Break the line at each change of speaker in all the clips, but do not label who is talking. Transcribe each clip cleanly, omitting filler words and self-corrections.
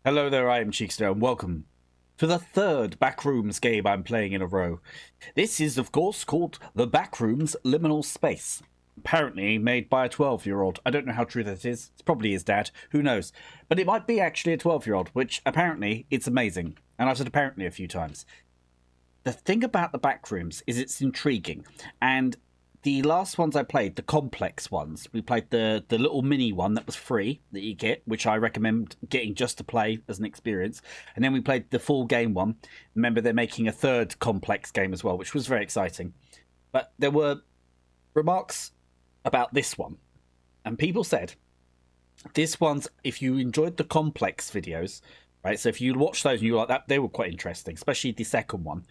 Hello there, I am Cheekster, and welcome to the third Backrooms game I'm playing in a row. This is, of course, called the Backrooms Liminal Space. Apparently made by a 12-year-old. I don't know how true that is. It's probably his dad. Who knows? But it might be actually a 12-year-old, which apparently it's amazing. And I've said apparently a few times. The thing about the Backrooms is it's intriguing. And the last ones I played, the complex ones, we played the little mini one that was free that you get, which I recommend getting just to play as an experience. And then we played the full game one. Remember, they're making a third complex game as well, which was very exciting. But there were remarks about this one. And people said, this one's, if you enjoyed the complex videos, right? So if you watch those and you like that, they were quite interesting, especially the second one.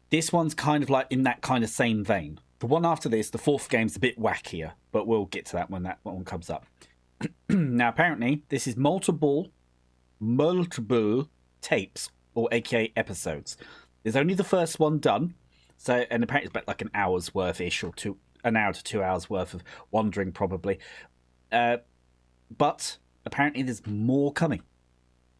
This one's kind of like in that kind of same vein. The one after this, the fourth game's a bit wackier, but we'll get to that when that one comes up. Now, apparently, this is multiple tapes, or aka episodes. There's only the first one done, so and apparently it's about like an hour's worth-ish, or an hour to 2 hours worth of wandering, probably. But apparently, there's more coming.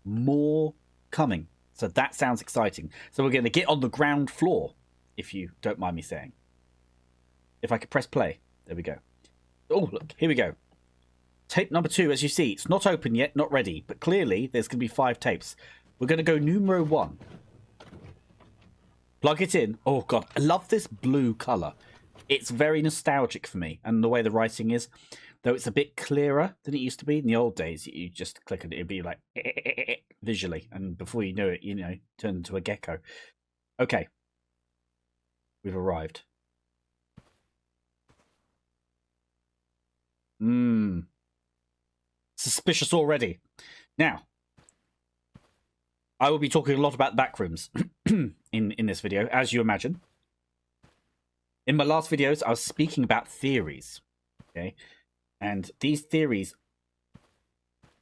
More coming. So that sounds exciting. So we're going to get on the ground floor, if you don't mind me saying. If I could press play. There we go. Oh, look. Here we go. Tape number 2, as you see. It's not open yet, not ready. But clearly, there's going to be 5 tapes. We're going to go numero 1. Plug it in. Oh, God. I love this blue colour. It's very nostalgic for me. And the way the writing is. Though it's a bit clearer than it used to be. In the old days, you just click on it, it'd be like visually, and before you know it, turn into a gecko. Okay, we've arrived. Suspicious already. Now, I will be talking a lot about Backrooms in this video, as you imagine. In my last videos, I was speaking about theories. Okay. And these theories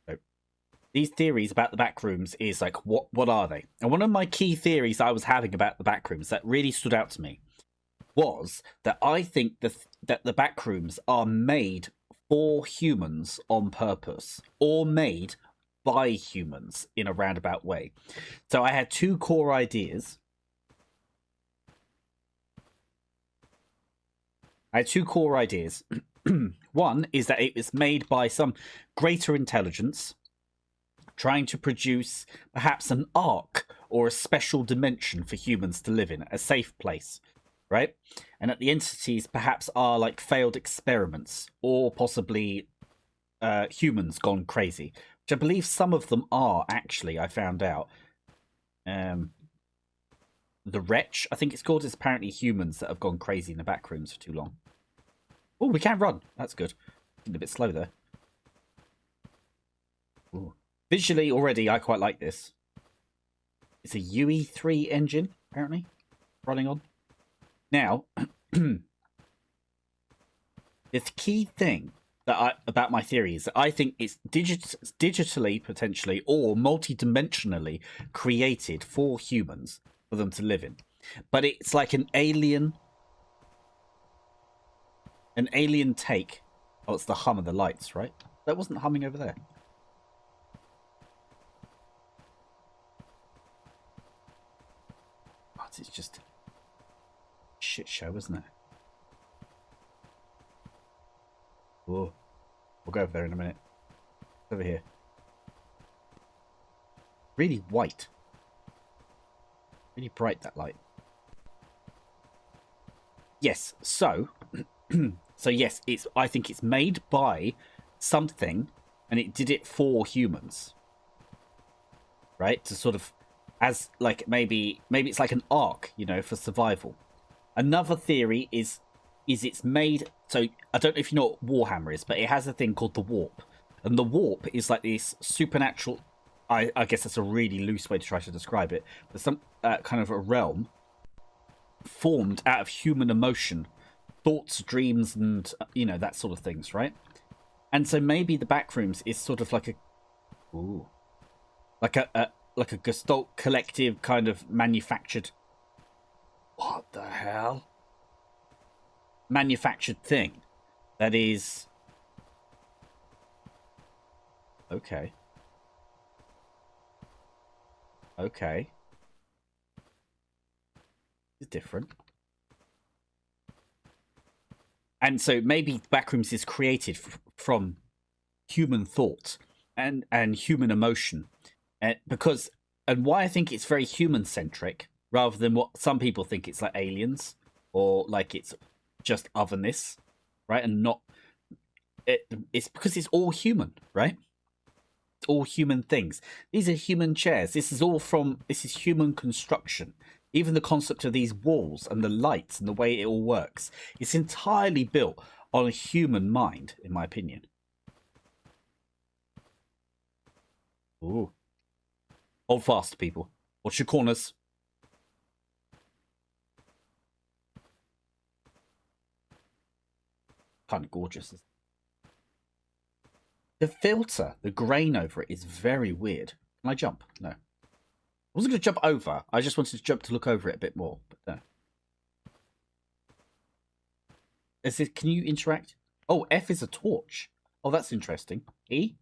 about the Backrooms is like, what are they? And one of my key theories I was having about the Backrooms that really stood out to me was that I think that the Backrooms are made for humans on purpose, or made by humans in a roundabout way. So I had 2 core ideas. One is that it was made by some greater intelligence trying to produce perhaps an ark or a special dimension for humans to live in, a safe place, right? And that the entities perhaps are like failed experiments, or possibly humans gone crazy, which I believe some of them are, actually. I found out. The Wretch, I think it's called, is apparently humans that have gone crazy in the Backrooms for too long. Oh, we can run. That's good. A bit slow there. Ooh. Visually, already, I quite like this. It's a UE3 engine, apparently, running on. Now, the key thing about my theory is that I think it's digitally, potentially, or multi-dimensionally created for humans for them to live in. But it's like an alien take. Oh, it's the hum of the lights, right? That wasn't humming over there. Oh, it's just a shit show, isn't it? Oh, we'll go over there in a minute. Over here. Really white. Really bright, that light. Yes, so... So yes, I think it's made by something, and it did it for humans, right? To sort of, as like maybe it's like an ark, for survival. Another theory is it's made. So I don't know if you know what Warhammer is, but it has a thing called the warp, and the warp is like this supernatural. I guess that's a really loose way to try to describe it, but some kind of a realm formed out of human emotion. Thoughts, dreams, and that sort of things, right? And so maybe the Backrooms is sort of like a Gestalt collective kind of manufactured. What the hell? Manufactured thing that is okay. Okay. It's different. And so maybe Backrooms is created from human thought and human emotion. Because, and why I think it's very human-centric, rather than what some people think it's like aliens, or like it's just otherness, right? And not... It's because it's all human, right? It's all human things. These are human chairs. This is human construction. Even the concept of these walls and the lights and the way it all works, it's entirely built on a human mind, in my opinion. Ooh. Hold fast, people. Watch your corners. Kind of gorgeous. The filter, the grain over it is very weird. Can I jump? No. I wasn't going to jump over. I just wanted to jump to look over it a bit more. But no. Can you interact? Oh, F is a torch. Oh, that's interesting. E?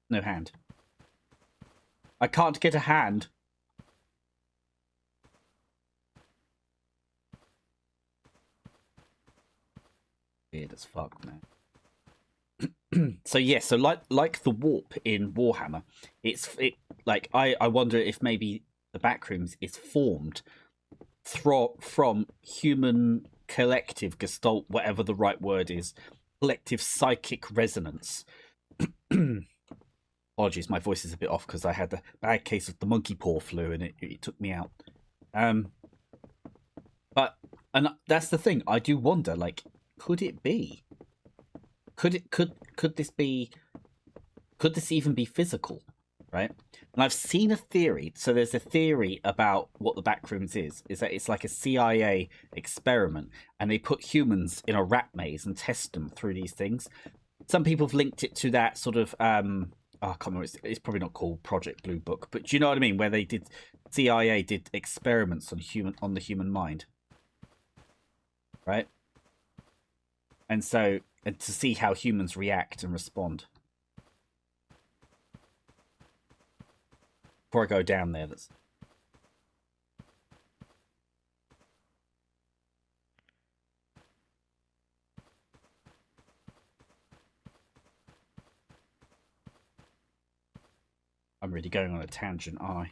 No hand. I can't get a hand. Weird as fuck, man. So yes, so like the warp in Warhammer, I wonder if maybe the Backrooms is formed from human collective gestalt, whatever the right word is, collective psychic resonance. Apologies, my voice is a bit off because I had a bad case of the monkey paw flu and it took me out. But that's the thing. I do wonder, like, could it be? Could this even be physical, right? And I've seen a theory. So there's a theory about what the Backrooms is that it's like a CIA experiment, and they put humans in a rat maze and test them through these things. Some people have linked it to that sort of I can't remember. It's probably not called Project Blue Book, but do you know what I mean? Where CIA did experiments on the human mind, right? And to see how humans react and respond. Before I go down there, I'm really going on a tangent, aren't I?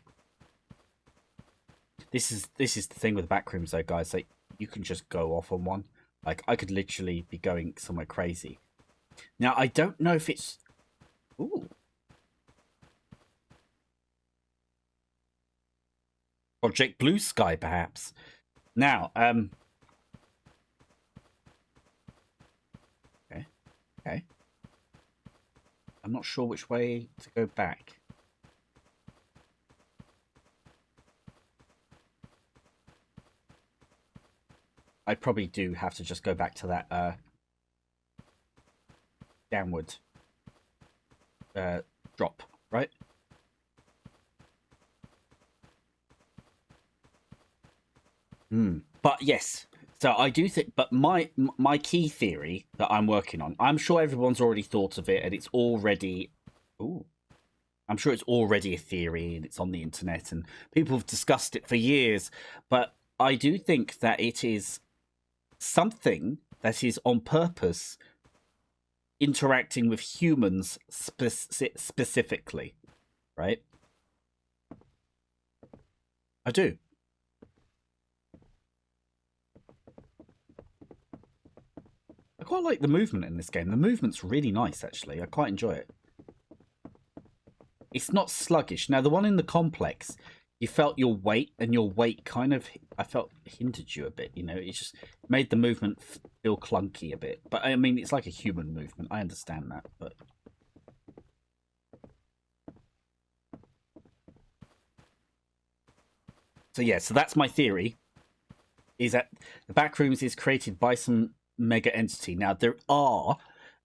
This is the thing with Backrooms, though, guys. Like, you can just go off on one. Like, I could literally be going somewhere crazy. Now, I don't know if it's... Ooh. Project Blue Sky, perhaps. Now, Okay. I'm not sure which way to go back. I probably do have to just go back to that downward drop, right? But yes, so I do think, but my key theory that I'm working on, I'm sure everyone's already thought of it, and it's already, I'm sure it's already a theory, and it's on the internet, and people have discussed it for years. But I do think that it is something that is on purpose interacting with humans specifically, right? I do. I quite like the movement in this game. The movement's really nice, actually. I quite enjoy it. It's not sluggish. Now, the one in the complex, you felt your weight, and your weight kind of, I felt, hindered you a bit, you know? It just made the movement feel clunky a bit. But, I mean, it's like a human movement. I understand that, but... So, yeah, so that's my theory, is that the Backrooms is created by some mega entity. Now, there are...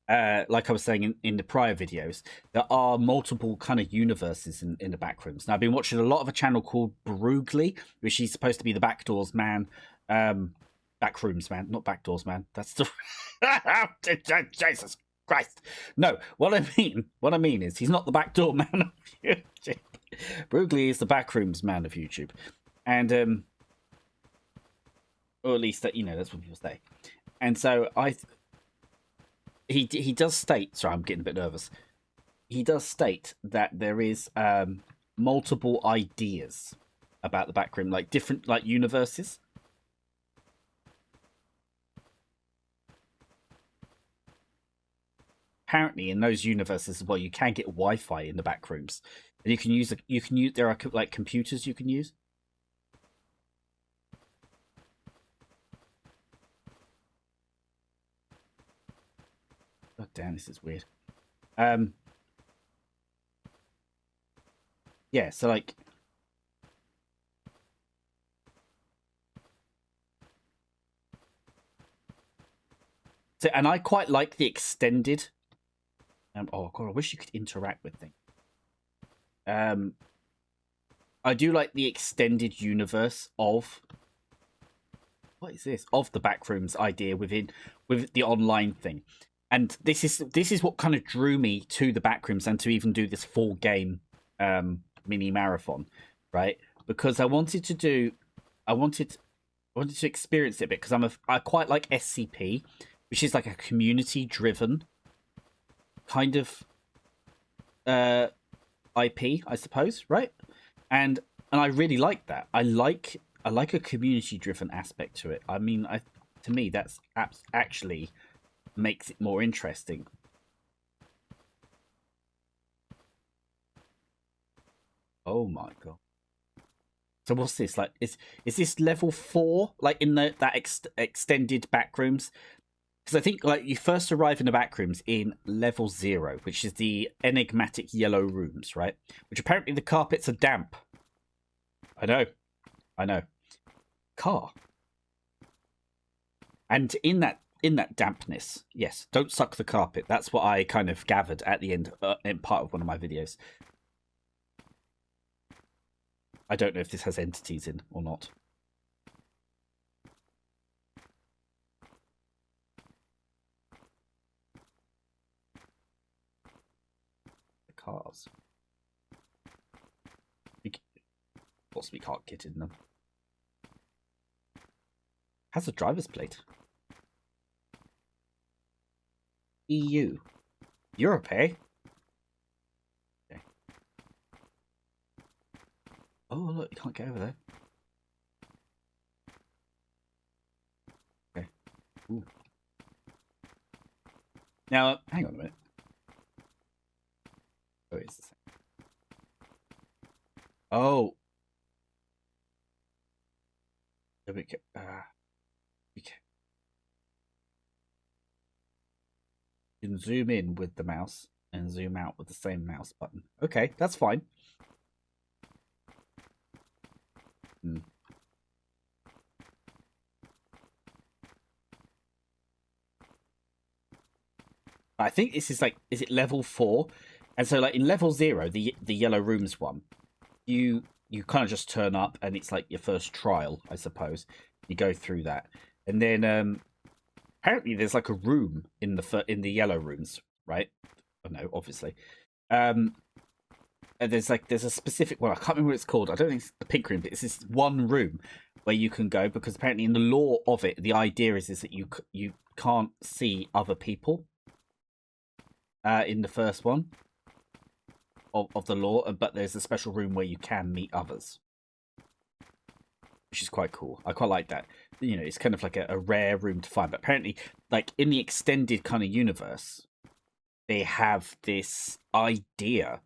like I was saying in the prior videos, there are multiple kind of universes in the Backrooms. Now, I've been watching a lot of a channel called Brugly, which is supposed to be the Backdoors man. Backrooms man, not Backdoors man. That's the... Jesus Christ. No, what I mean is he's not the Backdoor man. Brugli is the Backrooms man of YouTube, and or at least that that's what people say. And so he does state. Sorry, I'm getting a bit nervous. He does state that there is multiple ideas about the Backroom, like different universes. Apparently, in those universes as well, you can get Wi-Fi in the Backrooms, and you can use there are like computers you can use. God damn, this is weird. Yeah, so like and I quite like the extended oh god, I wish you could interact with things. I do like the extended universe of what is this? Of the Backrooms idea with the online thing. And this is what kind of drew me to the Backrooms and to even do this 4-game mini marathon, right? Because I wanted to experience it a bit because I quite like SCP, which is like a community driven kind of IP, I suppose, right? And I really like that. I like a community driven aspect to it. I mean, to me that's actually makes it more interesting. Oh my god. So what's this? Like is this level 4 like in that extended Backrooms? Because I think like you first arrive in the Backrooms in level 0, which is the enigmatic yellow rooms, right? Which apparently the carpets are damp. I know. Car. And in that dampness, yes, don't suck the carpet. That's what I kind of gathered at the end in part of one of my videos. I don't know if this has entities in or not. The cars. Of course we can't get in them. Has a driver's plate. EU. Europe, eh? Okay. Oh, look, you can't get over there. Okay. Ooh. Now, hang on a minute. Oh, it's the same. Oh. Okay. You can zoom in with the mouse and zoom out with the same mouse button. Okay, that's fine. I think this is like, is it level 4? And so like in level 0, the yellow rooms one, you kind of just turn up and it's like your first trial, I suppose. You go through that, and then apparently there's like a room in the yellow rooms, right? Oh no, obviously. And there's a specific one. I can't remember what it's called. I don't think it's the pink room, but it's this one room where you can go because apparently in the lore of it, the idea is that you can't see other people in the first one of the lore, but there's a special room where you can meet others, which is quite cool. I quite like that. You know, it's kind of like a rare room to find. But apparently, like in the extended kind of universe, they have this idea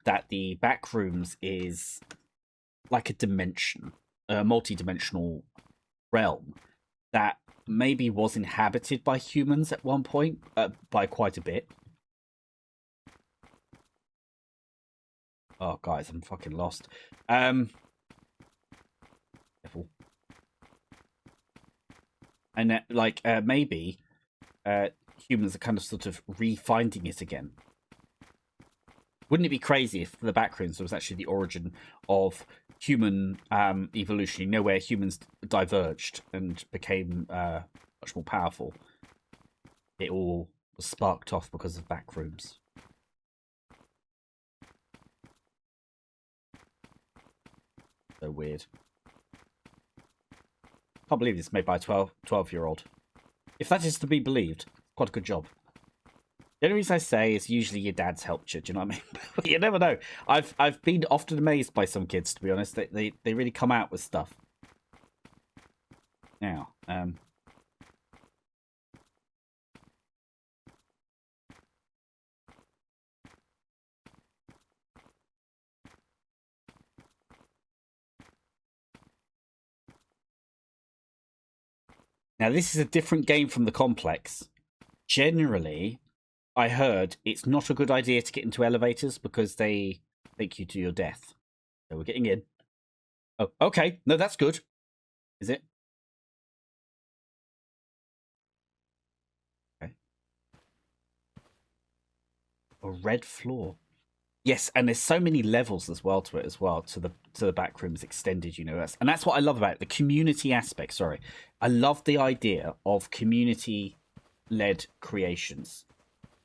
that the Backrooms is like a dimension, a multi-dimensional realm that maybe was inhabited by humans at one point, by quite a bit. Oh, guys, I'm fucking lost. And like maybe humans are kind of sort of refinding it again. Wouldn't it be crazy if the Backrooms was actually the origin of human evolution? You know, where humans diverged and became much more powerful. It all was sparked off because of Backrooms. So weird. Can't believe it's made by a 12-year-old. If that is to be believed, quite a good job. The only reason I say is usually your dad's helped you. Do you know what I mean? You never know. I've been often amazed by some kids, to be honest. They really come out with stuff. Now, now this is a different game from the complex. Generally, I heard it's not a good idea to get into elevators because they take you to your death. So we're getting in. Oh, okay. No, that's good. Is it? Okay. A red floor. Yes, and there's so many levels as well to it as well, to the Backrooms extended universe. And that's what I love about it, the community aspect, sorry. I love the idea of community led creations.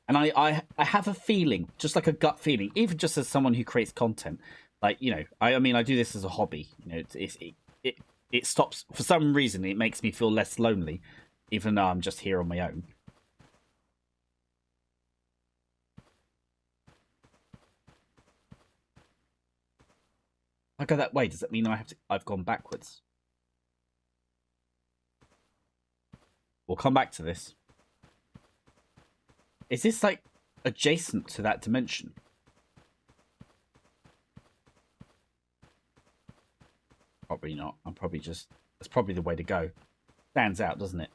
And I have a feeling, just like a gut feeling, even just as someone who creates content, like, you know, I mean, I do this as a hobby. You know, it stops, for some reason, it makes me feel less lonely, even though I'm just here on my own. If I go that way, does that mean I've gone backwards? We'll come back to this. Is this, like, adjacent to that dimension? Probably not. I'm probably just... That's probably the way to go. Stands out, doesn't it?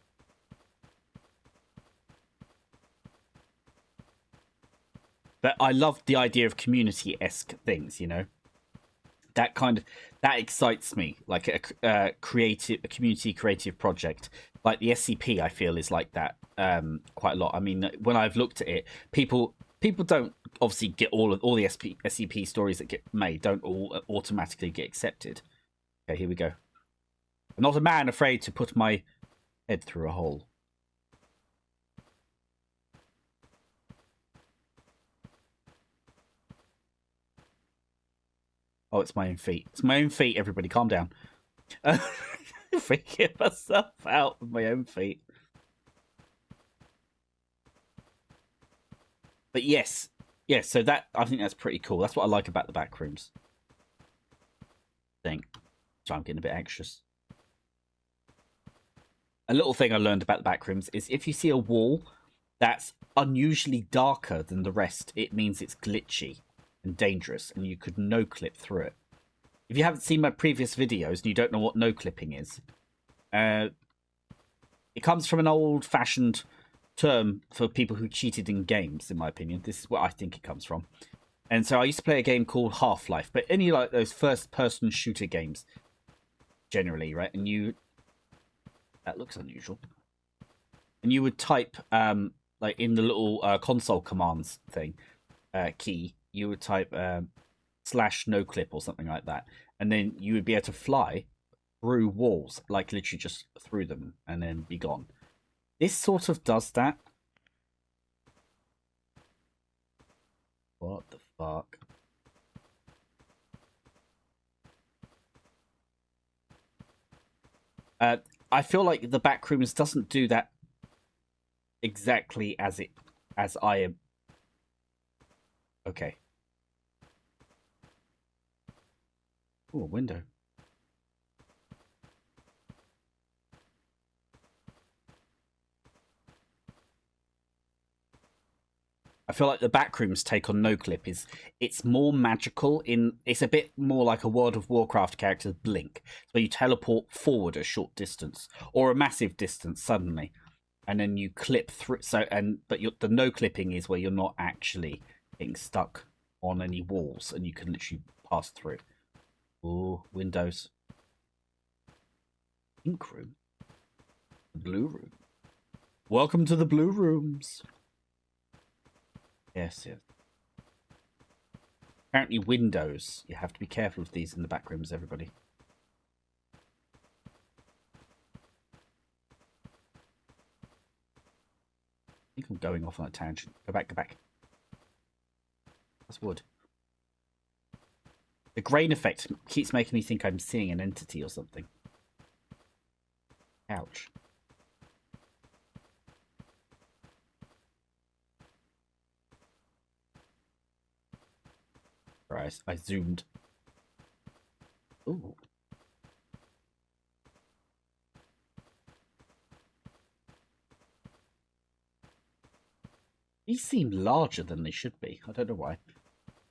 But I love the idea of community-esque things, you know? That excites me, like a community creative project. Like the SCP, I feel is like that quite a lot. I mean, when I've looked at it, people don't obviously get all the SCP stories that get made don't all automatically get accepted. Okay, here we go. I'm not a man afraid to put my head through a hole. Oh, it's my own feet. It's my own feet, everybody. Calm down. Freaking myself out with my own feet. But yes. Yes, so that, I think that's pretty cool. That's what I like about the Backrooms. So I'm getting a bit anxious. A little thing I learned about the Backrooms is if you see a wall that's unusually darker than the rest, it means it's glitchy and dangerous, and you could no-clip through it. If you haven't seen my previous videos and you don't know what no-clipping is, it comes from an old-fashioned term for people who cheated in games, in my opinion. This is what I think it comes from. And so I used to play a game called Half-Life, but any like those first-person shooter games, generally, right? And you... That looks unusual. And you would type, like in the little console commands thing, key, you would type /noclip or something like that, and then you would be able to fly through walls, like literally just through them, and then be gone. This sort of does that. What the fuck? I feel like the Backrooms doesn't do that exactly as I am. Okay. Oh, a window. I feel like the Backrooms take on NoClip is it's more magical it's a bit more like a World of Warcraft character's Blink. So you teleport forward a short distance or a massive distance suddenly, and then you clip through. But the no clipping is where you're not actually getting stuck on any walls and you can literally pass through. Oh, windows. Ink room. Blue room. Welcome to the blue rooms. Yes, yes. Apparently windows. You have to be careful of these in the Backrooms, everybody. I think I'm going off on a tangent. Go back, go back. That's wood. The grain effect keeps making me think I'm seeing an entity or something. Ouch. Right, I zoomed. Ooh. These seem larger than they should be. I don't know why.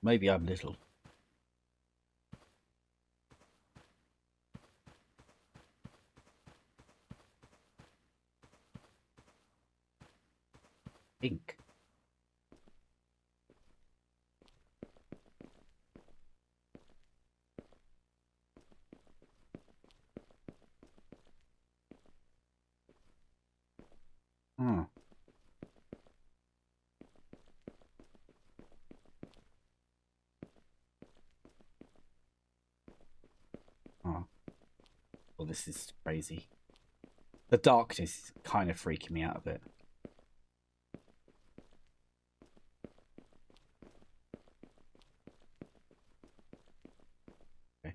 Maybe I'm little. Ink. Hmm. Oh. Well, this is crazy. The darkness is kind of freaking me out a bit. Okay.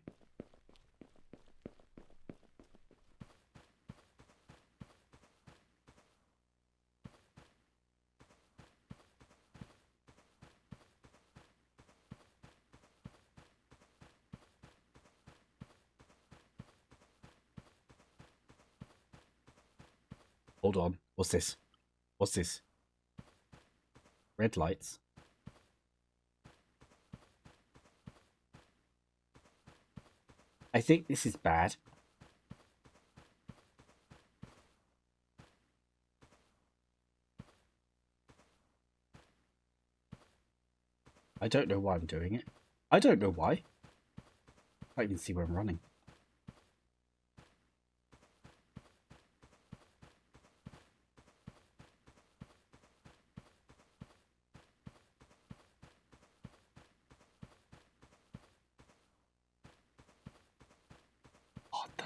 Hold on. What's this? What's this? Red lights. I think this is bad. I don't know why I'm doing it. I don't know why. I can't even see where I'm running. What the?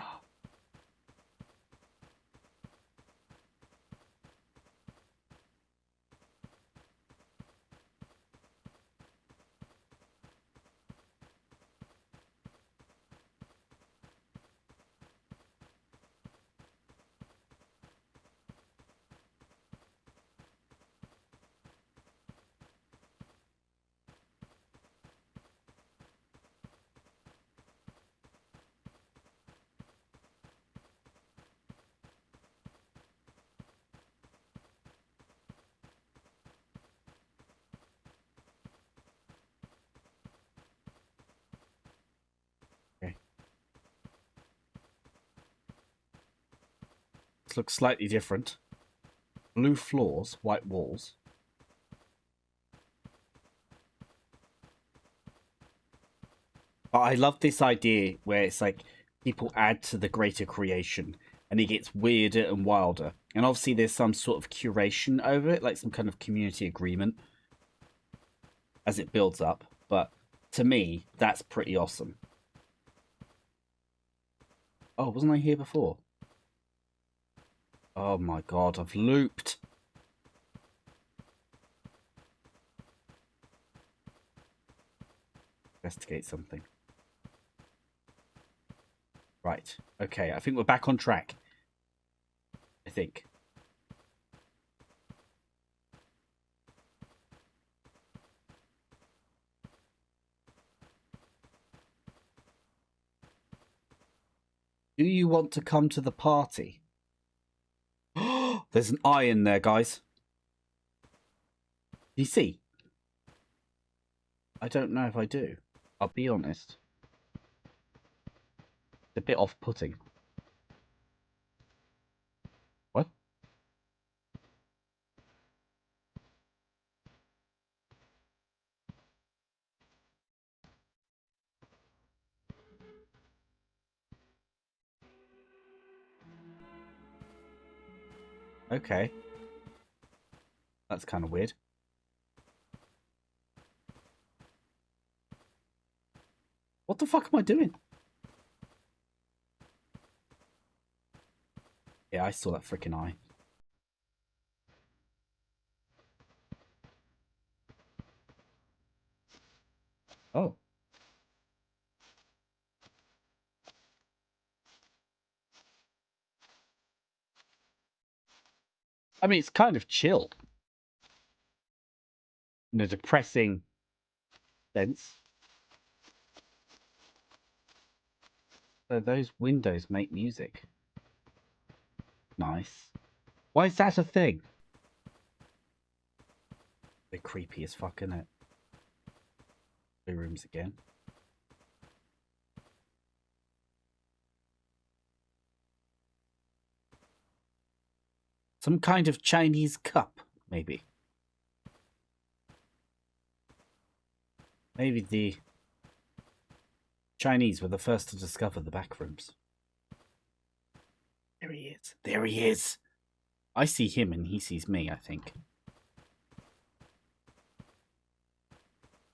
Okay. This looks slightly different. Blue floors, white walls. But I love this idea where it's like people add to the greater creation and it gets weirder and wilder. And obviously there's some sort of curation over it, like some kind of community agreement as it builds up. But to me, that's pretty awesome. Oh, wasn't I here before? Oh my god, I've looped. Investigate something. Right. Okay, I think we're back on track. I think. Do you want to come to the party? There's an eye in there, guys. You see? I don't know if I do. I'll be honest. It's a bit off-putting. What? Okay. That's kind of weird. What the fuck am I doing? Yeah, I saw that freaking eye. Oh. I mean, it's kind of chill in a depressing sense. So those windows make music. Nice. Why is that a thing? They're creepy as fuck, isn't it? Blue rooms again. Some kind of Chinese cup, maybe. Maybe the Chinese were the first to discover the backrooms. There he is. There he is. I see him and he sees me, I think.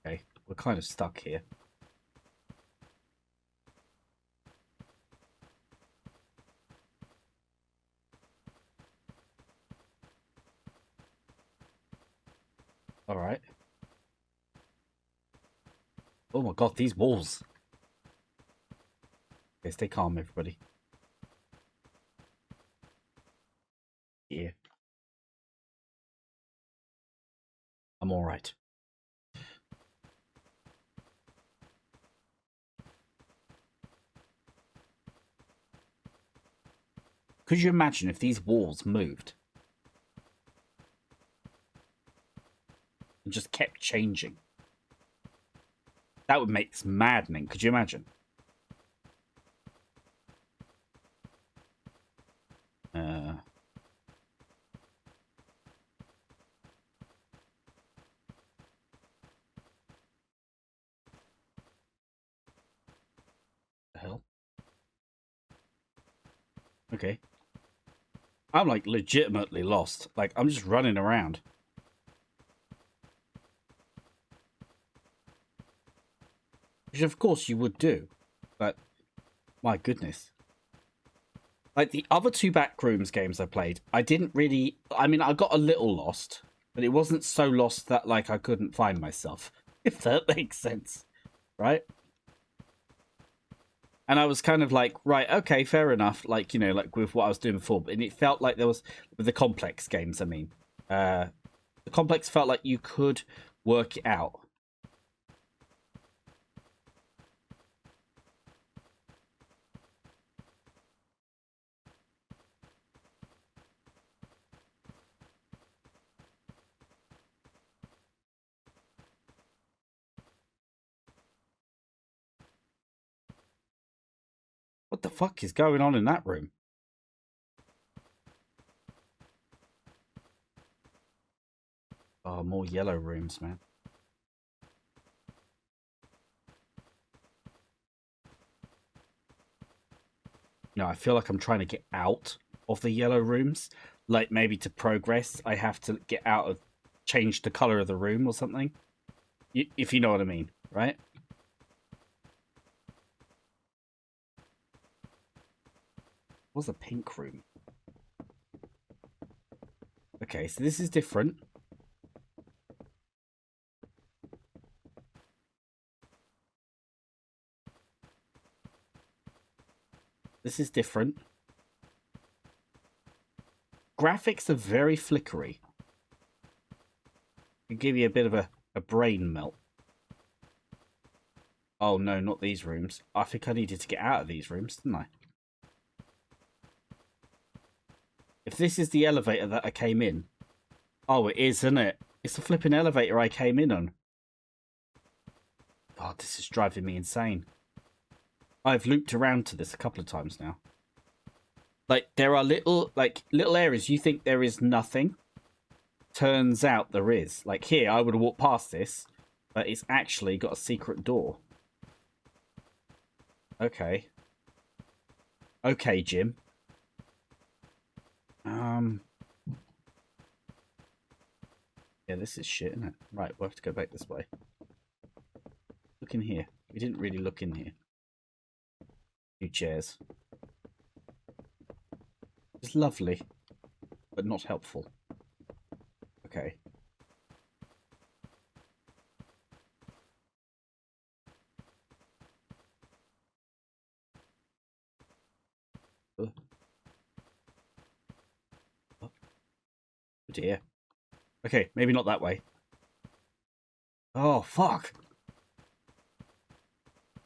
Okay, we're kind of stuck here. All right. Oh my god, these walls. Okay, stay calm, everybody. Yeah. I'm all right. Could you imagine if these walls moved? And just kept changing? That would make this maddening. Could you imagine? The hell? Okay. I'm like legitimately lost. Like I'm just running around. Which of course you would do. But my goodness. Like the other two Backrooms games I played, I didn't really... I mean, I got a little lost. But it wasn't so lost that like I couldn't find myself. If that makes sense. Right? And I was kind of like, right, okay, fair enough. Like, you know, like with what I was doing before. And it felt like there was... With the complex games, I mean. The complex felt like you could work it out. What the fuck is going on in that room? Oh, more yellow rooms, man. No, I feel like I'm trying to get out of the yellow rooms. Like maybe to progress, I have to get out of, change the color of the room or something. If you know what I mean, right? What's a pink room? Okay, so this is different. This is different. Graphics are very flickery. Can give you a bit of a brain melt. Oh no, not these rooms. I think I needed to get out of these rooms, didn't I? If this is the elevator that I came in. Oh, it is, isn't it? It's the flipping elevator I came in on. God, this is driving me insane. I've looped around to this a couple of times now. Like, there are little areas you think there is nothing. Turns out there is. Like here, I would have walked past this, but it's actually got a secret door. Okay. Okay, Jim. Yeah, this is shit, isn't it? Right, we'll have to go back this way. Look in here. We didn't really look in here. New chairs. It's lovely, but not helpful. Okay. dear. Okay, maybe not that way. Oh, fuck.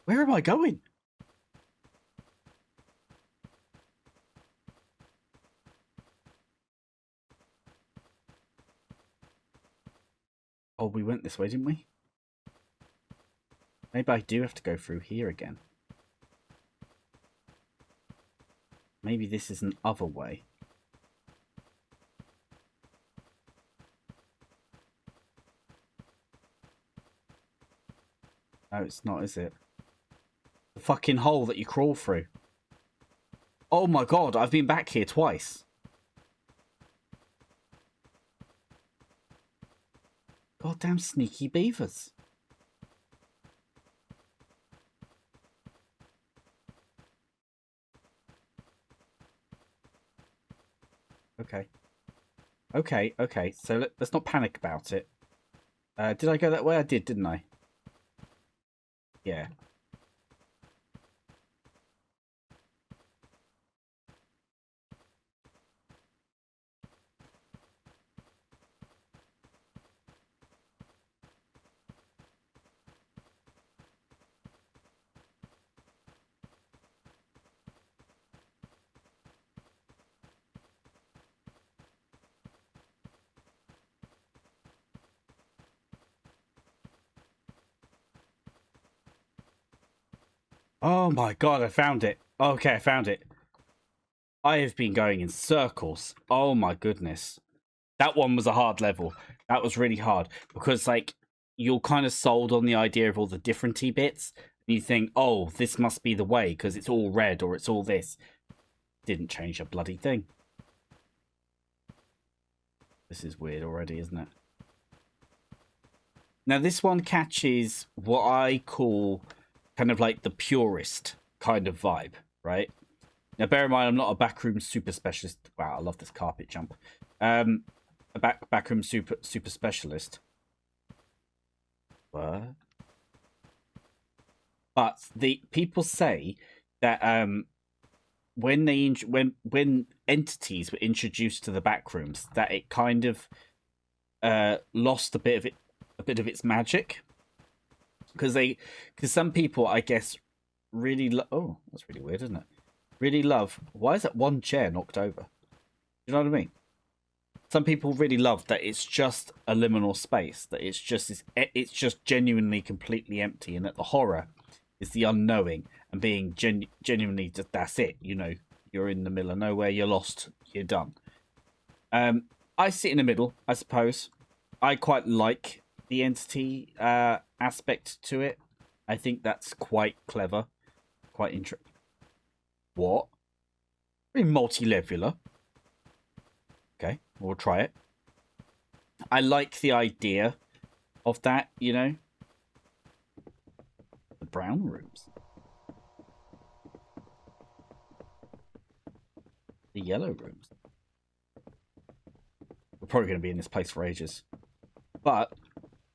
Where am I going? Oh, we went this way, didn't we? Maybe I do have to go through here again. Maybe this is an other way. No, it's not, is it? The fucking hole that you crawl through. Oh my god, I've been back here twice. Goddamn sneaky beavers. Okay. Okay. So let's not panic about it. Did I go that way? I did, didn't I? Yeah. Oh my god, I found it. Okay, I found it. I have been going in circles. Oh my goodness. That one was a hard level. That was really hard. Because, like, you're kind of sold on the idea of all the differenty bits. And you think, oh, this must be the way because it's all red or it's all this. Didn't change a bloody thing. This is weird already, isn't it? Now, this one catches what I call kind of like the purist kind of vibe, right? Now, bear in mind, I'm not a backroom super specialist. Wow, I love this carpet jump. A backroom super specialist. What? But the people say that when entities were introduced to the backrooms, that it kind of lost a bit of its magic. Because some people, I guess, really oh, that's really weird, isn't it? Really love. Why is that one chair knocked over? You know what I mean? Some people really love that it's just a liminal space, that it's just genuinely completely empty, and that the horror is the unknowing and being genuinely just that's it. You know, you're in the middle of nowhere, you're lost, you're done. I sit in the middle, I suppose. I quite like the entity aspect to it. I think that's quite clever, quite interesting. What? Very multi-leveler. Okay, we'll try it. I like the idea of that, you know. The brown rooms. The yellow rooms. We're probably going to be in this place for ages. But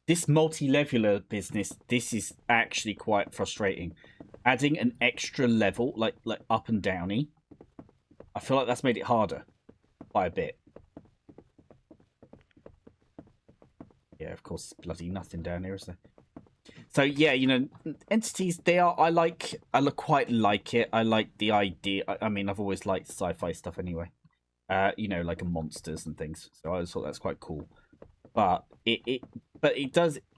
this multi-leveler business, this is actually quite frustrating. Adding an extra level, like up and downy, I feel like that's made it harder by a bit. Yeah, of course, bloody nothing down here, is there? So yeah, you know, entities, they are. I quite like it. I like the idea. I mean, I've always liked sci-fi stuff anyway. You know, like monsters and things. So I always thought that's quite cool. But it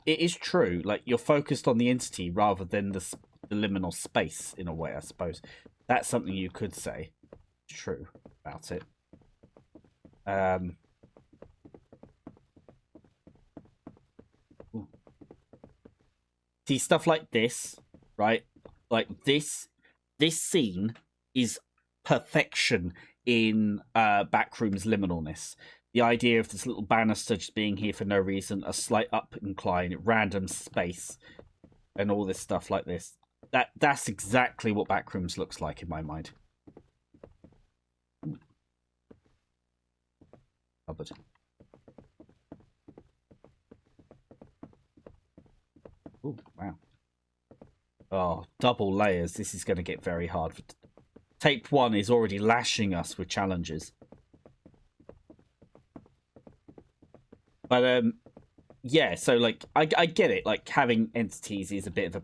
is true. Like, you're focused on the entity rather than the liminal space in a way. I suppose that's something you could say. True about it. See, stuff like this, right? Like this scene is perfection in Backrooms liminalness. The idea of this little banister just being here for no reason, a slight up incline, random space, and all this stuff like this. That's exactly what Backrooms looks like in my mind. Cupboard. Oh, wow. Oh, double layers. This is going to get very hard. Tape 1 is already lashing us with challenges. But yeah, so like I get it. Like having entities is a bit of a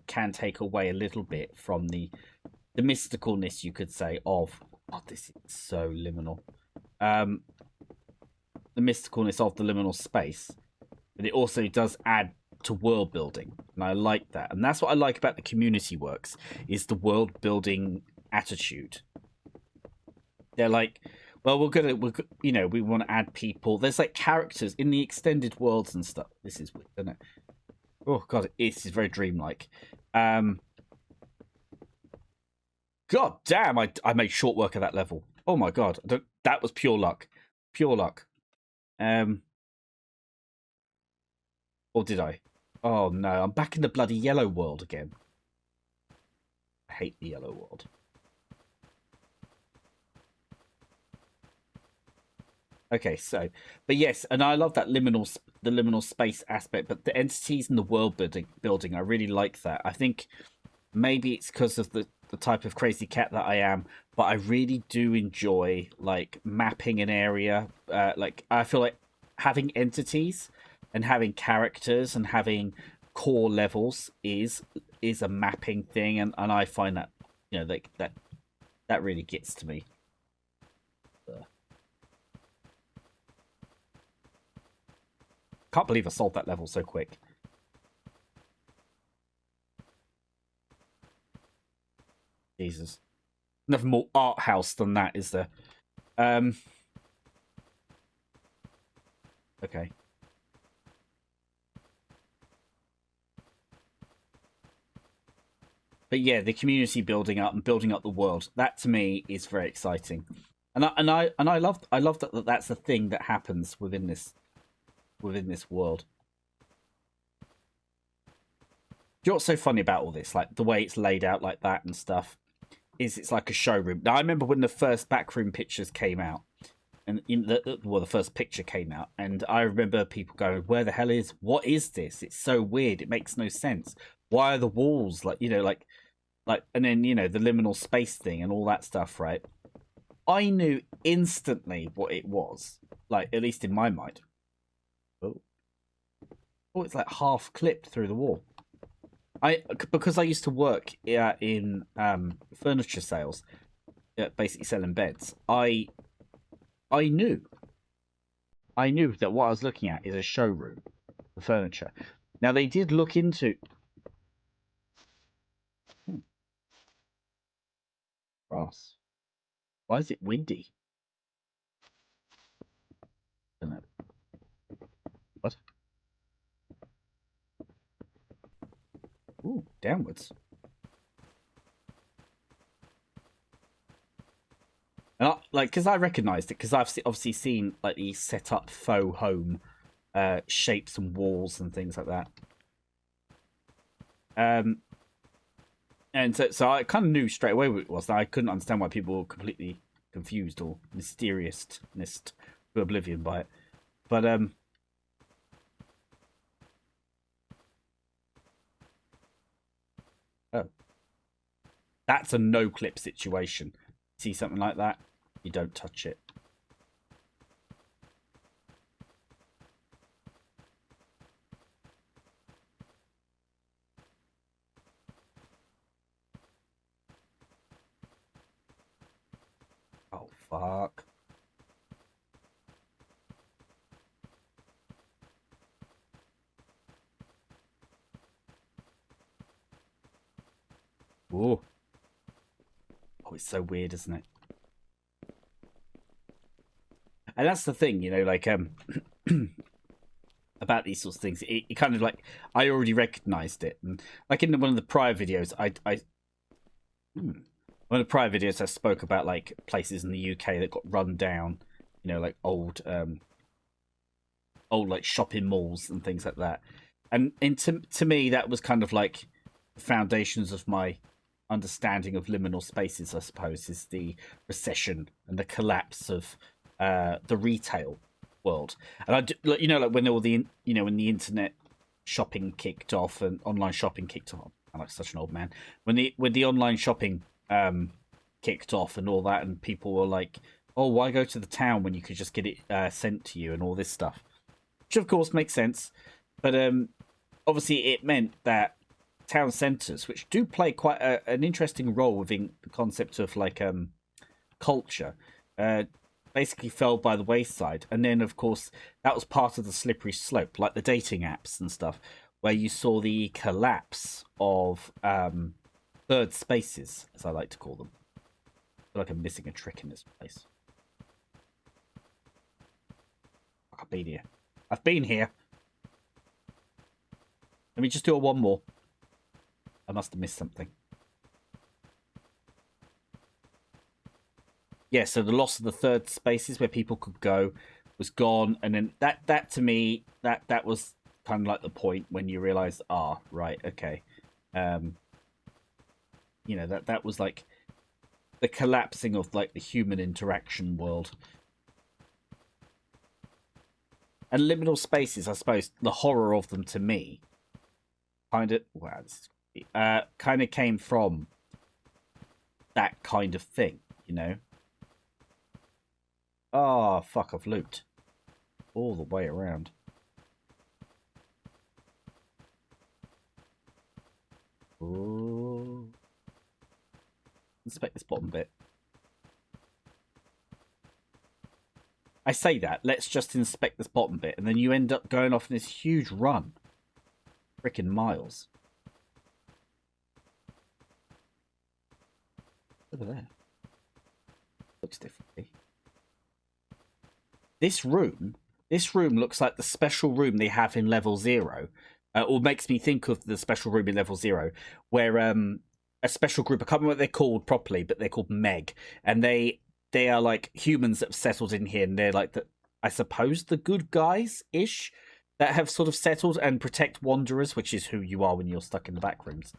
can take away a little bit from the mysticalness, you could say, of this is so liminal. Um, the mysticalness of the liminal space, but it also does add to world building, and I like that. And that's what I like about the community works is the world building attitude. They're like, well, we want to add people. There's like characters in the extended worlds and stuff. This is weird, isn't it? Oh god, this is very dreamlike. God damn, I made short work of that level. Oh my god, that was pure luck, pure luck. Or did I? Oh no, I'm back in the bloody yellow world again. I hate the yellow world. Okay, so, but yes, and I love that the liminal space aspect, but the entities and the world building, I really like that. I think maybe it's because of the type of crazy cat that I am, but I really do enjoy like mapping an area. Like I feel like having entities and having characters and having core levels is a mapping thing, and I find that like that really gets to me. Can't believe I solved that level so quick. Jesus. Nothing more art house than that, is there? Okay. But yeah, the community building up and building up the world, that to me is very exciting. And I love that that's a thing that happens within this world. Do you know what's so funny about all this? Like the way it's laid out like that and stuff, is it's like a showroom. Now I remember when the first backroom pictures came out, and the first picture came out, and I remember people going, "Where the hell what is this? It's so weird. It makes no sense. Why are the walls like and then the liminal space thing and all that stuff, right?" I knew instantly what it was, like at least in my mind. Oh, it's like half clipped through the wall. Because I used to work in furniture sales, basically selling beds. I knew that what I was looking at is a showroom for furniture. Now they did look into grass. Why is it windy? I don't know. What? Ooh, downwards. And because I recognised it, because I've obviously seen like these set up faux home shapes and walls and things like that. And so I kind of knew straight away what it was. I couldn't understand why people were completely confused or mysteriousness to oblivion by it. But oh, that's a no clip situation. See something like that, you don't touch it. Oh fuck. Ooh. Oh, it's so weird, isn't it? And that's the thing, like about these sorts of things. It kind of like I already recognized it, and like in one of the prior videos, one of the prior videos I spoke about like places in the UK that got run down, like old like shopping malls and things like that. And to me, that was kind of like the foundations of my understanding of liminal spaces, I suppose, is the recession and the collapse of the retail world. And like when all the when the internet shopping kicked off and online shopping kicked off. I'm like such an old man. When the online shopping kicked off and all that, and people were like, "Oh, why go to the town when you could just get it sent to you?" and all this stuff. which of course makes sense. But obviously it meant that town centres, which do play quite an interesting role within the concept of like culture, basically fell by the wayside. And then of course that was part of the slippery slope, like the dating apps and stuff, where you saw the collapse of third spaces, as I like to call them. I feel like I'm missing a trick in this place. I've been here. I've been here. Let me just do one more. I must have missed something. Yeah, so the loss of the third spaces where people could go was gone, and then that to me that was kind of like the point when you realize, right, okay, you know, that was like the collapsing of like the human interaction world. And liminal spaces, I suppose, the horror of them to me, kind of came from that kind of thing, you know. Oh, fuck, I've looped all the way around. Ooh. Inspect this bottom bit. I say that, let's just inspect this bottom bit, and then you end up going off in this huge run. Frickin' miles. Over there. Looks differently. This room looks like the special room they have in level 0. Or makes me think of the special room in level 0, where a special group, I can't remember what they're called properly, but they're called Meg, and they are like humans that have settled in here, and they're like I suppose the good guys ish that have sort of settled and protect wanderers, which is who you are when you're stuck in the back rooms.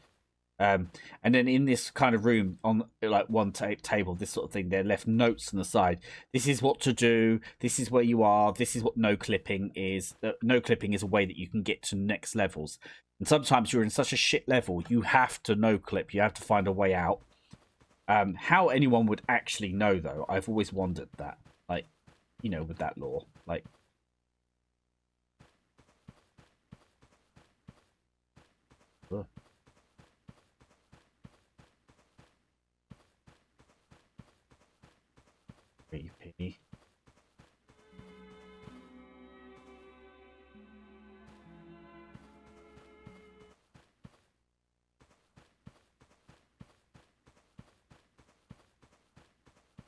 And then in this kind of room on like one table, this sort of thing, they're left notes on the side. This is what to do. This is where you are. This is what no clipping is. No clipping is a way that you can get to next levels. And sometimes you're in such a shit level, you have to no clip. You have to find a way out. How anyone would actually know, though, I've always wondered that. Like, you know, with that lore, like. Ugh. Creepy.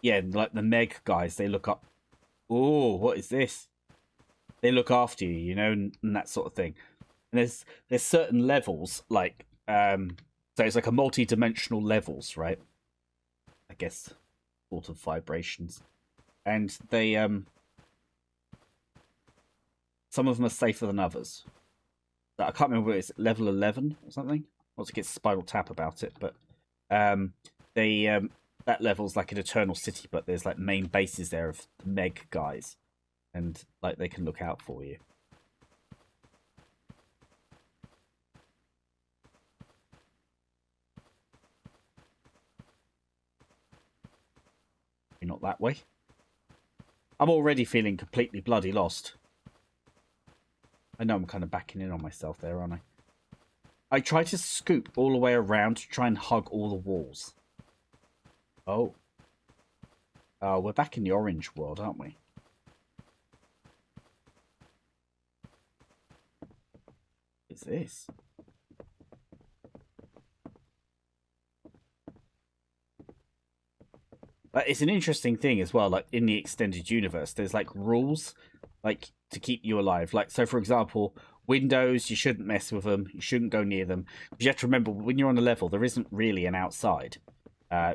Yeah, like the Meg guys, they look up. Oh, what is this? They look after you, you know, and that sort of thing. And there's certain levels, like so it's like a multi-dimensional levels, right? I guess sort of vibrations. And they some of them are safer than others. I can't remember what it's level 11 or something. I want to get Spinal Tap about it, but they that level's like an eternal city, but there's like main bases there of the Meg guys, and like they can look out for you. You're not that way. I'm already feeling completely bloody lost. I know I'm kind of backing in on myself there, aren't I? I try to scoop all the way around to try and hug all the walls. Oh. We're back in the orange world, aren't we? What is this? But it's an interesting thing as well, like in the extended universe, there's like rules like to keep you alive. Like, so for example, windows, you shouldn't mess with them, you shouldn't go near them. But you have to remember, when you're on a level, there isn't really an outside.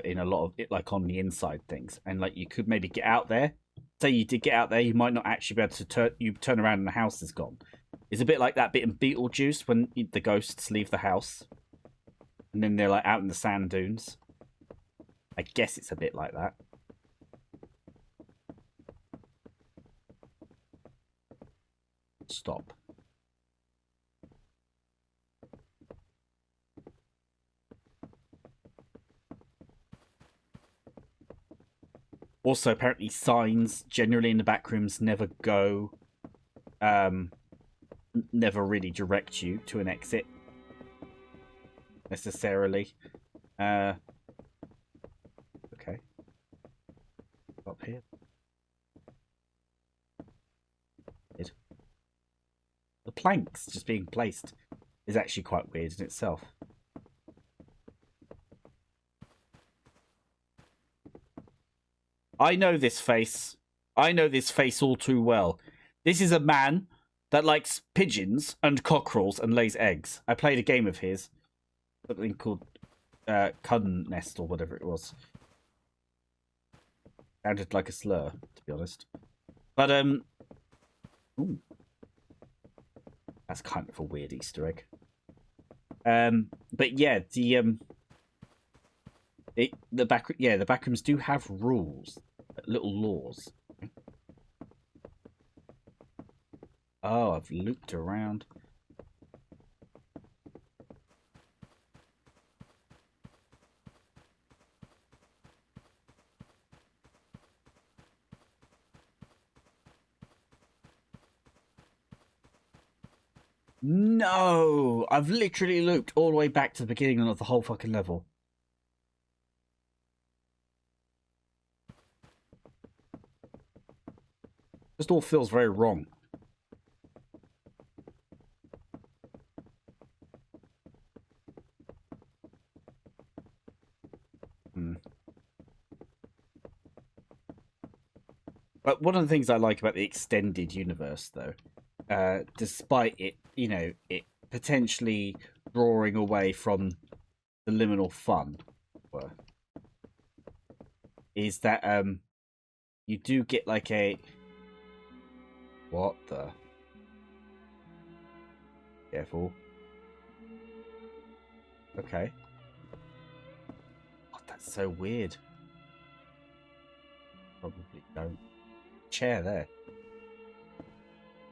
In a lot of it, like on the inside things, and like you could maybe get out there. Say you did get out there, you might not actually be able to turn around and the house is gone. It's a bit like that bit in Beetlejuice when the ghosts leave the house, and then they're like out in the sand dunes. I guess it's a bit like that. Stop. Also, apparently signs generally in the backrooms never go never really direct you to an exit necessarily. Okay. Up here. The planks just being placed is actually quite weird in itself. I know this face. I know this face all too well. This is a man that likes pigeons and cockerels and lays eggs. I played a game of his. Something called Cun Nest or whatever it was. Sounded like a slur, to be honest. But, ooh. That's kind of a weird Easter egg. But yeah, the Backrooms do have rules, little laws. Oh, I've looped around. No! I've literally looped all the way back to the beginning of the whole fucking level. Just all feels very wrong. But one of the things I like about the extended universe, though, despite it, you know, it potentially drawing away from the liminal fun, is that you do get like a what the careful. Okay. Oh, that's so weird. Probably don't. Chair there.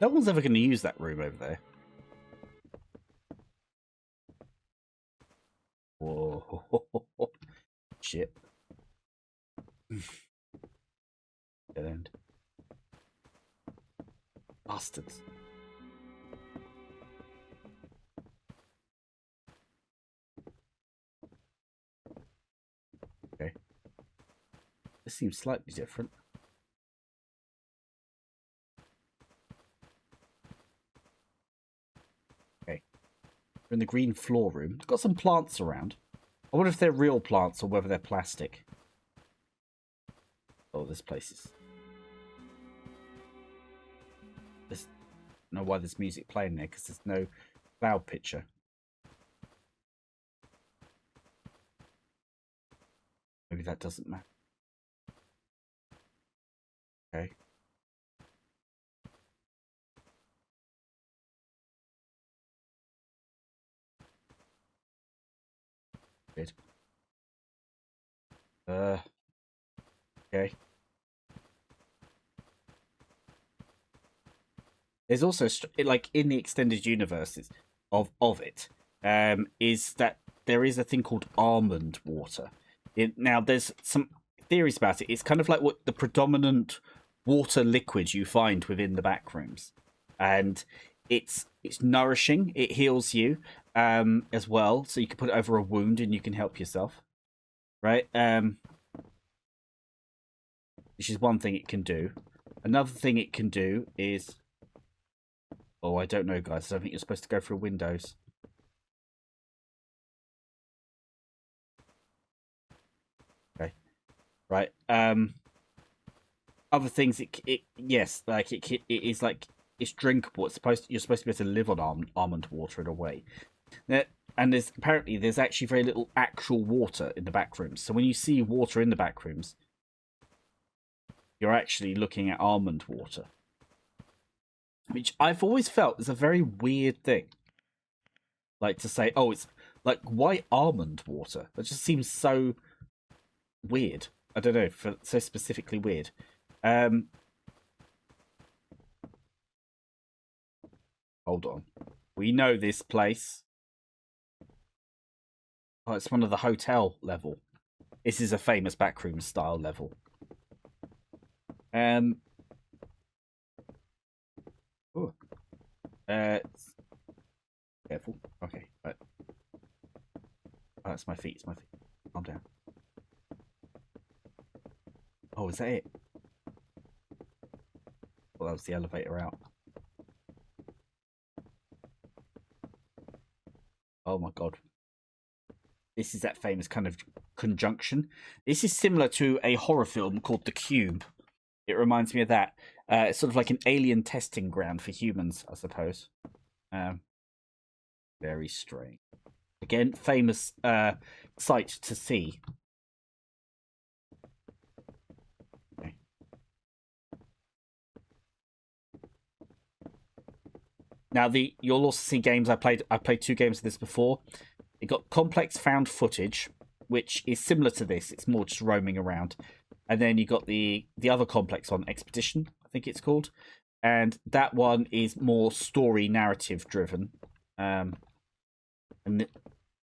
No one's ever going to use that room over there. Whoa. Shit. Dead end. Bastards. Okay. This seems slightly different. Okay. We're in the green floor room. It's got some plants around. I wonder if they're real plants or whether they're plastic. Oh, this place is... I don't know why there's music playing there, because there's no cloud picture. Maybe that doesn't matter. Okay. Good. Okay. There's also, like, in the extended universes of it, is that there is a thing called almond water. Now, there's some theories about it. It's kind of like what the predominant water liquid you find within the Backrooms, and it's nourishing. It heals you as well, so you can put it over a wound and you can help yourself, right? Which is one thing it can do. Another thing it can do is... Oh, I don't know, guys. I don't think you're supposed to go through windows. Okay. Right. Other things, yes, like it is like it's drinkable. You're supposed to be able to live on almond water in a way. And there's actually very little actual water in the Backrooms. So when you see water in the Backrooms, you're actually looking at almond water. Which I've always felt is a very weird thing. Like to say, oh, it's like, why almond water? That just seems so weird. I don't know, so specifically weird. Hold on. We know this place. Oh, it's one of the hotel level. This is a famous backroom style level. Ooh. Uh, careful. Okay. Right. Oh, it's my feet. It's my feet. Calm down. Oh, is that it? Well, that was the elevator out. Oh my god. This is that famous kind of conjunction. This is similar to a horror film called The Cube. It reminds me of that. It's sort of like an alien testing ground for humans, I suppose. Very strange. Again, famous sight to see. Okay. Now, you'll also see games I played. I played 2 games of this before. It got complex found footage, which is similar to this. It's more just roaming around. And then you got the other complex on Expedition, I think it's called. And that one is more story narrative driven. And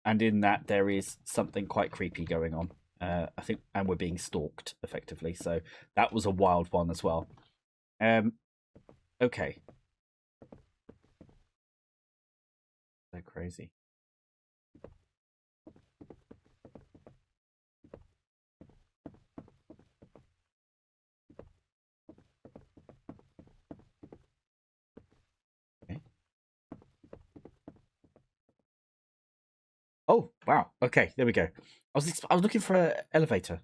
in that there is something quite creepy going on. I think, and we're being stalked effectively. So that was a wild one as well. Okay. So crazy. Oh wow! Okay, there we go. I was looking for an elevator.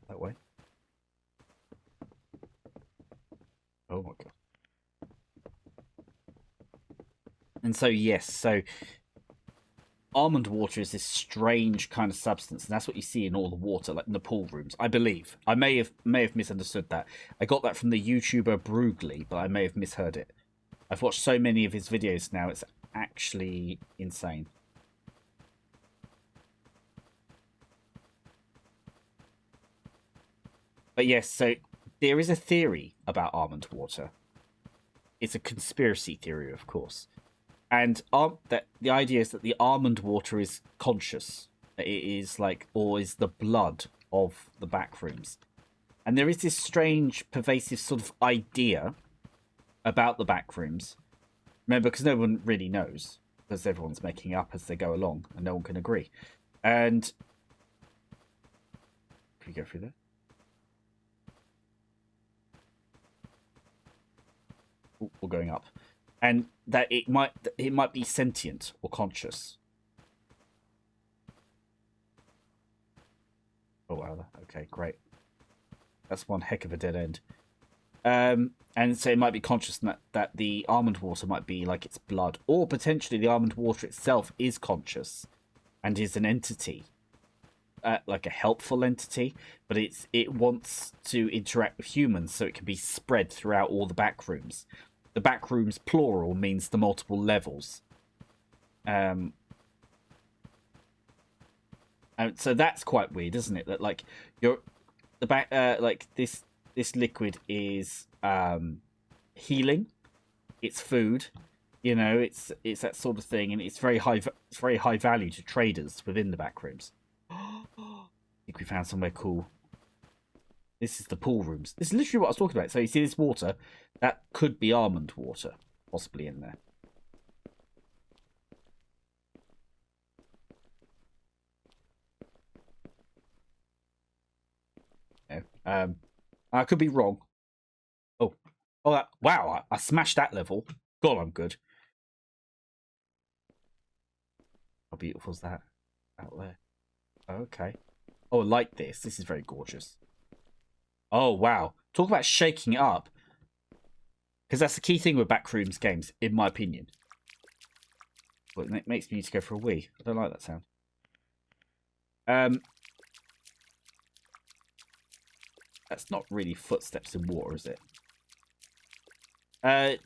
That way. Oh my god! And so yes, so almond water is this strange kind of substance, and that's what you see in all the water, like in the pool rooms. I believe. I may have misunderstood that. I got that from the YouTuber Brugly, but I may have misheard it. I've watched so many of his videos now; it's actually insane. But yes, so there is a theory about almond water. It's a conspiracy theory, of course. And that the idea is that the almond water is conscious. It is like, or is the blood of the backrooms. And there is this strange, pervasive sort of idea about the backrooms. Remember, because no one really knows, because everyone's making up as they go along, and no one can agree. And can we go through there? Ooh, we're going up. And that it might be sentient or conscious. Oh wow! Okay, great. That's one heck of a dead end. And so it might be conscious that the almond water might be like its blood, or potentially the almond water itself is conscious and is an entity, like a helpful entity, but it wants to interact with humans, so it can be spread throughout all the backrooms. The backrooms plural means the multiple levels. And so that's quite weird, isn't it? That like like this liquid is healing, it's food, you know, it's that sort of thing, and it's very high value to traders within the backrooms. I think we found somewhere cool. This is the pool rooms. This is literally what I was talking about. So you see this water? That could be almond water, possibly in there. No. I could be wrong. Oh, wow! I smashed that level. God, I'm good. How beautiful is that out there? Okay. Oh, like this. This is very gorgeous. Oh, wow. Talk about shaking it up. Because that's the key thing with Backrooms games, in my opinion. Well, it makes me need to go for a wee. I don't like that sound. That's not really footsteps in water, is it? Okay,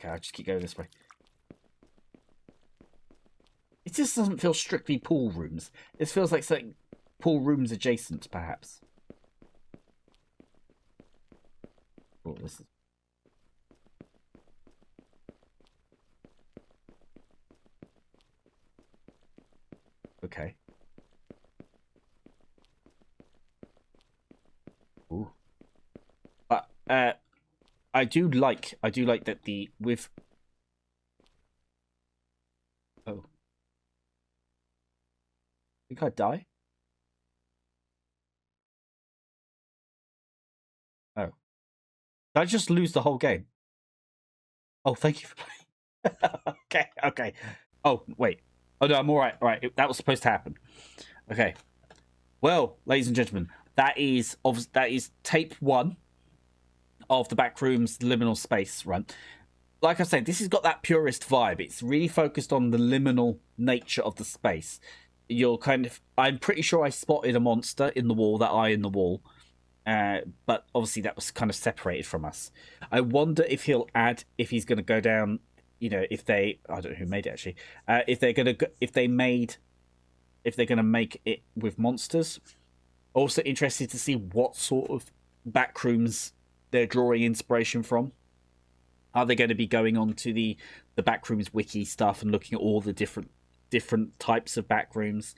I'll just keep going this way. It just doesn't feel strictly pool rooms. This feels like something pool rooms adjacent, perhaps. Oh, this is... Okay. I do like that the with. Oh, I think I die. Oh, did I just lose the whole game? Oh, thank you for playing. Okay, okay. Oh, wait. Oh no, I'm all right. All right, that was supposed to happen. Okay. Well, ladies and gentlemen, that is tape 1 of the Backrooms Liminal Space run. Like I said, this has got that purist vibe. It's really focused on the liminal nature of the space. You're kind of, I'm pretty sure I spotted a monster in the wall, that eye in the wall. But obviously that was kind of separated from us. I wonder if he'll add, if he's going to go down, you know, if they, I don't know who made it actually, if they're going to, if they're going to make it with monsters. Also interested to see what sort of backrooms they're drawing inspiration from. Are they going to be going on to the Backrooms wiki stuff and looking at all the different types of backrooms?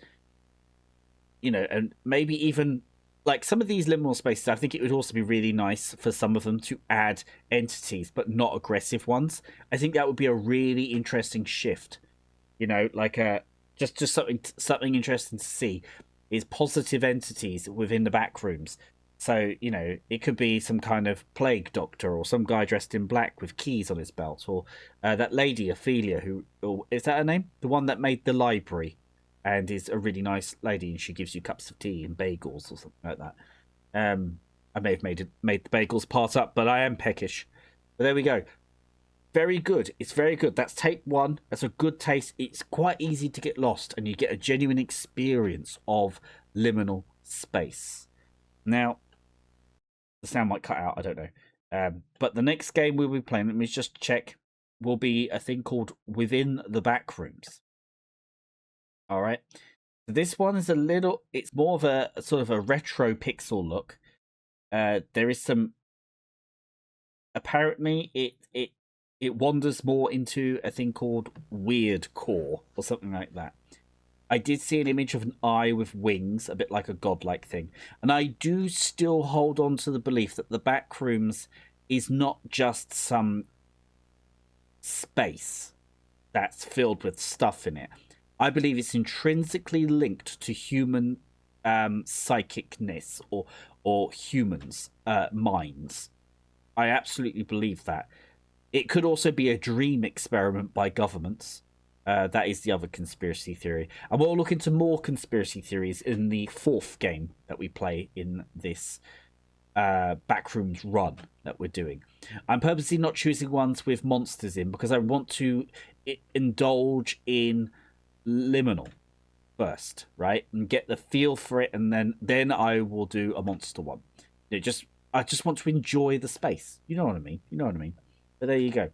You know, and maybe even like some of these liminal spaces, I think it would also be really nice for some of them to add entities, but not aggressive ones. I think that would be a really interesting shift. You know, like just something interesting to see is positive entities within the backrooms. So, you know, it could be some kind of plague doctor or some guy dressed in black with keys on his belt, or that lady, Ophelia, who, or, is that her name? The one that made the library and is a really nice lady, and she gives you cups of tea and bagels or something like that. I may have made the bagels part up, but I am peckish. But there we go. Very good. It's very good. That's tape 1. That's a good taste. It's quite easy to get lost, and you get a genuine experience of liminal space. Now, the sound might cut out, I don't know. But the next game we'll be playing, let me just check, will be a thing called Within the Backrooms. All right. This one is it's more of a sort of a retro pixel look. There is some, apparently it wanders more into a thing called Weird Core or something like that. I did see an image of an eye with wings, a bit like a godlike thing. And I do still hold on to the belief that the Backrooms is not just some space that's filled with stuff in it. I believe it's intrinsically linked to human psychicness or humans' minds. I absolutely believe that. It could also be a dream experiment by governments. That is the other conspiracy theory. And we'll look into more conspiracy theories in the 4th game that we play in this Backrooms run that we're doing. I'm purposely not choosing ones with monsters in because I want to indulge in Liminal first, right? And get the feel for it, and then I will do a monster one. I just want to enjoy the space. You know what I mean? But there you go.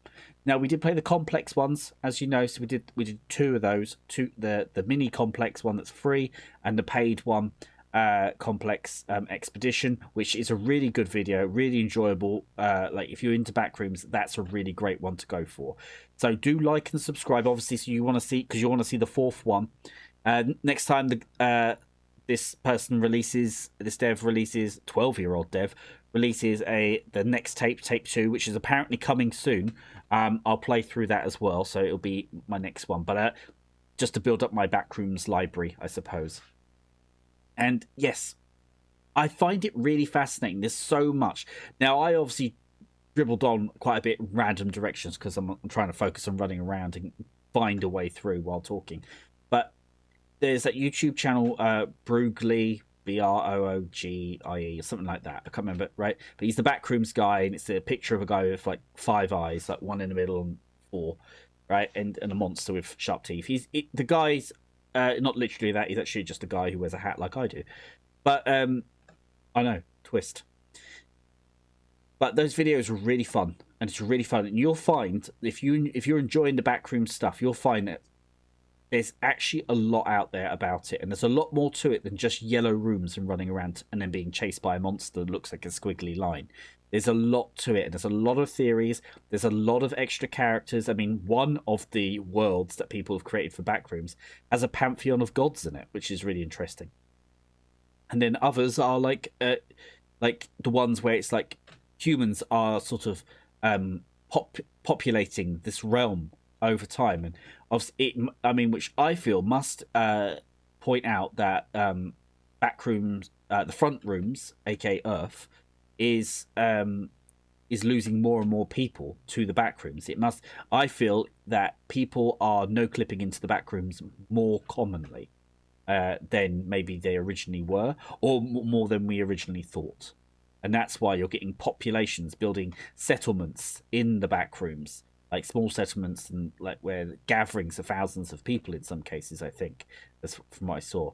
Now, we did play the complex ones, as you know, so we did 2 of those. The mini complex one that's free, and the paid one, complex expedition, which is a really good video, really enjoyable. Like if you're into Backrooms, that's a really great one to go for. So do like and subscribe, obviously, so you want to see, because you want to see the 4th one. Next time this dev releases, 12-year-old dev releases the next tape 2, which is apparently coming soon. I'll play through that as well, so it'll be my next one. But just to build up my Backrooms library, I suppose. And yes, I find it really fascinating. There's so much. Now, I obviously dribbled on quite a bit random directions because I'm trying to focus on running around and find a way through while talking. But there's that YouTube channel, Broogie, Broogie, or something like that. I can't remember, right? But he's the Backrooms guy, and it's a picture of a guy with like 5 eyes, like 1 in the middle and 4, right? And a monster with sharp teeth. The guy's not literally that. He's actually just a guy who wears a hat like I do. But I know, twist. But those videos are really fun, and it's really fun. And you'll find if you're enjoying the Backroom stuff, you'll find that there's actually a lot out there about it, and there's a lot more to it than just yellow rooms and running around and then being chased by a monster that looks like a squiggly line. There's a lot to it, and there's a lot of theories. There's a lot of extra characters. I mean, one of the worlds that people have created for Backrooms has a pantheon of gods in it, which is really interesting. And then others are like the ones where it's like humans are sort of populating this realm over time, and which I feel must point out that Backrooms, the front rooms, aka Earth, is losing more and more people to the Backrooms. It must. I feel that people are no clipping into the Backrooms more commonly than maybe they originally were, or more than we originally thought. And that's why you're getting populations building settlements in the Backrooms, like small settlements, and like where gatherings of thousands of people in some cases. I think that's from what I saw.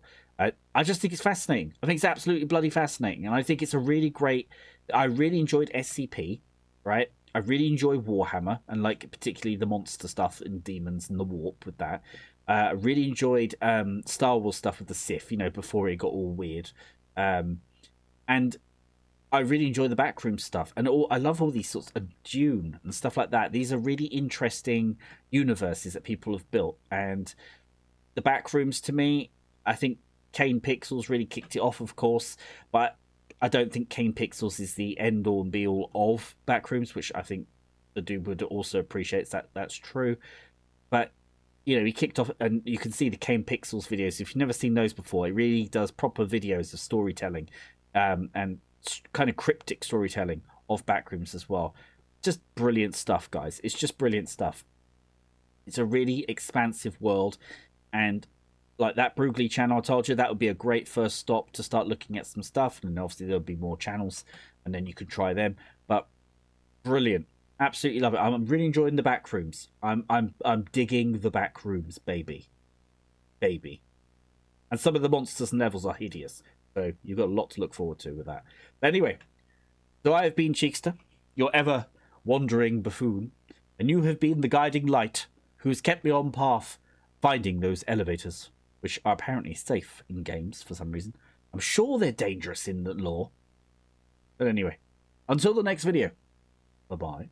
I just think it's fascinating. I think it's absolutely bloody fascinating, and I think it's a really great. I really enjoyed SCP, right? I really enjoy Warhammer, and like particularly the monster stuff and demons and the warp with that. I really enjoyed Star Wars stuff with the Sith, before it got all weird, and I really enjoy the Backroom stuff, and I love all these sorts of Dune and stuff like that. These are really interesting universes that people have built, and the Backrooms, to me, I think Kane Pixels really kicked it off, of course, but I don't think Kane Pixels is the end all and be all of Backrooms, which I think the dude would also appreciate that's true. But he kicked off, and you can see the Kane Pixels videos. If you've never seen those before, it really does proper videos of storytelling, and kind of cryptic storytelling of Backrooms as well. Just brilliant stuff, guys. It's just brilliant stuff. It's a really expansive world, and like that Brugly channel I told you, that would be a great first stop to start looking at some stuff, and obviously there'll be more channels, and then you could try them. But brilliant, absolutely love it. I'm really enjoying the Backrooms. I'm digging the Backrooms, baby. And some of the monsters and levels are hideous. So you've got a lot to look forward to with that. But anyway, so I have been Cheekster, your ever wandering buffoon, and you have been the guiding light who has kept me on path, finding those elevators, which are apparently safe in games for some reason. I'm sure they're dangerous in the lore. But anyway, until the next video, bye-bye.